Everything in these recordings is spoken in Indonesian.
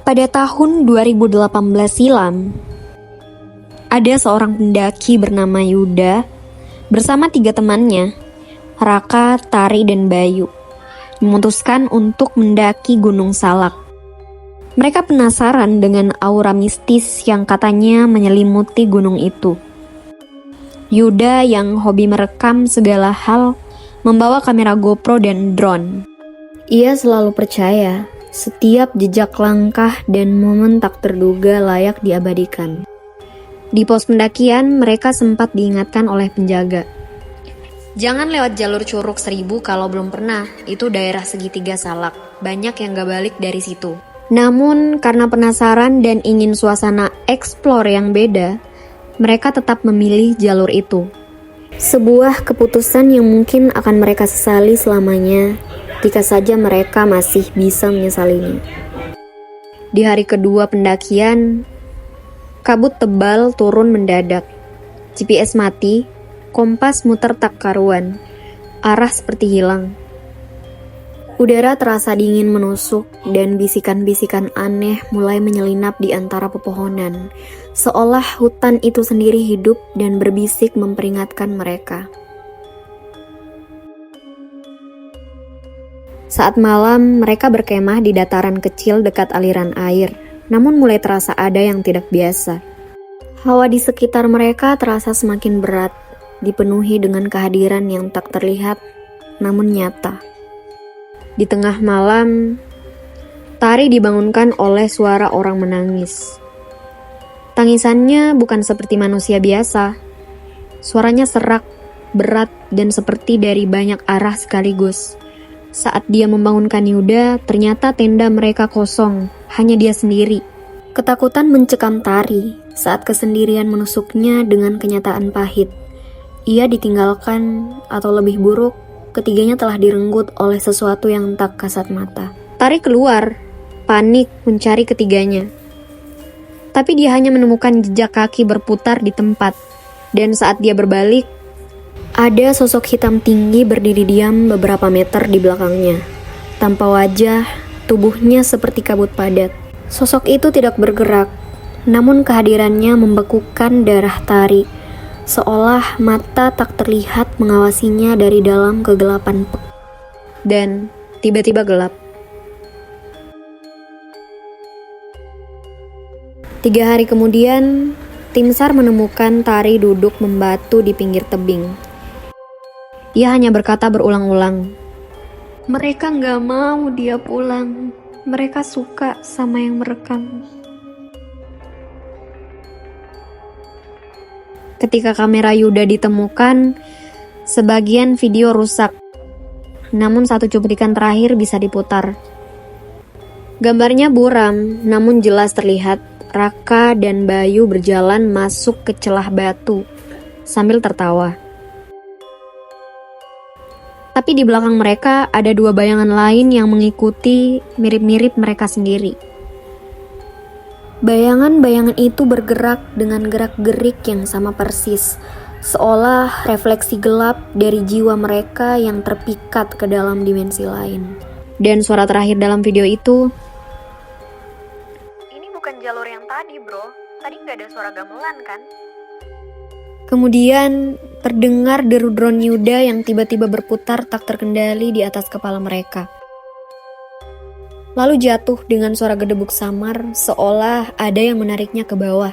Pada tahun 2018 silam, ada seorang pendaki bernama Yuda bersama 3 temannya, Raka, Tari, dan Bayu, memutuskan untuk mendaki Gunung Salak. Mereka penasaran dengan aura mistis yang katanya menyelimuti gunung itu. Yuda yang hobi merekam segala hal membawa kamera GoPro dan drone. Ia selalu percaya setiap jejak langkah dan momen tak terduga layak diabadikan. Di pos pendakian, mereka sempat diingatkan oleh penjaga. Jangan lewat jalur Curug Seribu kalau belum pernah, itu daerah segitiga Salak. Banyak yang gak balik dari situ. Namun, karena penasaran dan ingin suasana explore yang beda, mereka tetap memilih jalur itu. Sebuah keputusan yang mungkin akan mereka sesali selamanya, jika saja mereka masih bisa menyesalinya. Di hari kedua pendakian, kabut tebal turun mendadak. GPS mati, kompas muter tak karuan, arah seperti hilang. Udara terasa dingin menusuk dan bisikan-bisikan aneh mulai menyelinap di antara pepohonan, seolah hutan itu sendiri hidup dan berbisik memperingatkan mereka. Saat malam, mereka berkemah di dataran kecil dekat aliran air, namun mulai terasa ada yang tidak biasa. Hawa di sekitar mereka terasa semakin berat, dipenuhi dengan kehadiran yang tak terlihat, namun nyata. Di tengah malam, Tari dibangunkan oleh suara orang menangis. Tangisannya bukan seperti manusia biasa. Suaranya serak, berat, dan seperti dari banyak arah sekaligus. Saat dia membangunkan Yuda, ternyata tenda mereka kosong, hanya dia sendiri. Ketakutan mencekam Tari saat kesendirian menusuknya dengan kenyataan pahit. Ia ditinggalkan, atau lebih buruk, ketiganya telah direnggut oleh sesuatu yang tak kasat mata. Tari keluar, panik mencari ketiganya. Tapi dia hanya menemukan jejak kaki berputar di tempat. Dan saat dia berbalik, ada sosok hitam tinggi berdiri diam beberapa meter di belakangnya. Tanpa wajah, tubuhnya seperti kabut padat. Sosok itu tidak bergerak, namun kehadirannya membekukan darah Tari, seolah mata tak terlihat mengawasinya dari dalam kegelapan. Dan tiba-tiba gelap. 3 hari kemudian, tim SAR menemukan Tari duduk membatu di pinggir tebing. Ia hanya berkata berulang-ulang, "Mereka gak mau dia pulang. Mereka suka sama yang merekam." Ketika kamera Yuda ditemukan, sebagian video rusak. Namun satu cuplikan terakhir bisa diputar. Gambarnya buram, namun jelas terlihat Raka dan Bayu berjalan masuk ke celah batu sambil tertawa. Tapi di belakang mereka ada 2 bayangan lain yang mengikuti, mirip-mirip mereka sendiri. Bayangan-bayangan itu bergerak dengan gerak-gerik yang sama persis, seolah refleksi gelap dari jiwa mereka yang terpikat ke dalam dimensi lain. Dan suara terakhir dalam video itu, "Ini bukan jalur yang tadi, bro. Tadi gak ada suara gamelan, kan?" Kemudian terdengar deru drone Yuda yang tiba-tiba berputar tak terkendali di atas kepala mereka. Lalu jatuh dengan suara gedebuk samar, seolah ada yang menariknya ke bawah.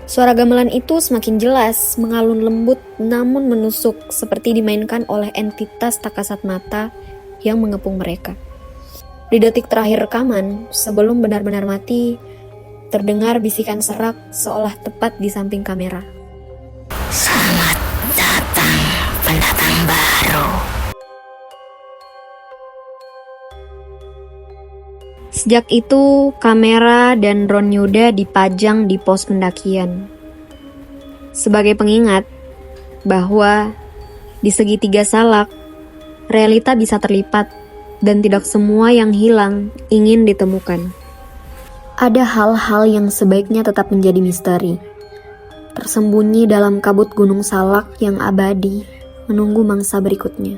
Suara gamelan itu semakin jelas, mengalun lembut namun menusuk, seperti dimainkan oleh entitas tak kasat mata yang mengepung mereka. Di detik terakhir rekaman, sebelum benar-benar mati, terdengar bisikan serak seolah tepat di samping kamera. "Selamat datang, pendatang baru." Sejak itu, kamera dan drone Yuda dipajang di pos pendakian. Sebagai pengingat bahwa di segitiga Salak, realita bisa terlipat dan tidak semua yang hilang ingin ditemukan. Ada hal-hal yang sebaiknya tetap menjadi misteri, tersembunyi dalam kabut Gunung Salak yang abadi, menunggu mangsa berikutnya.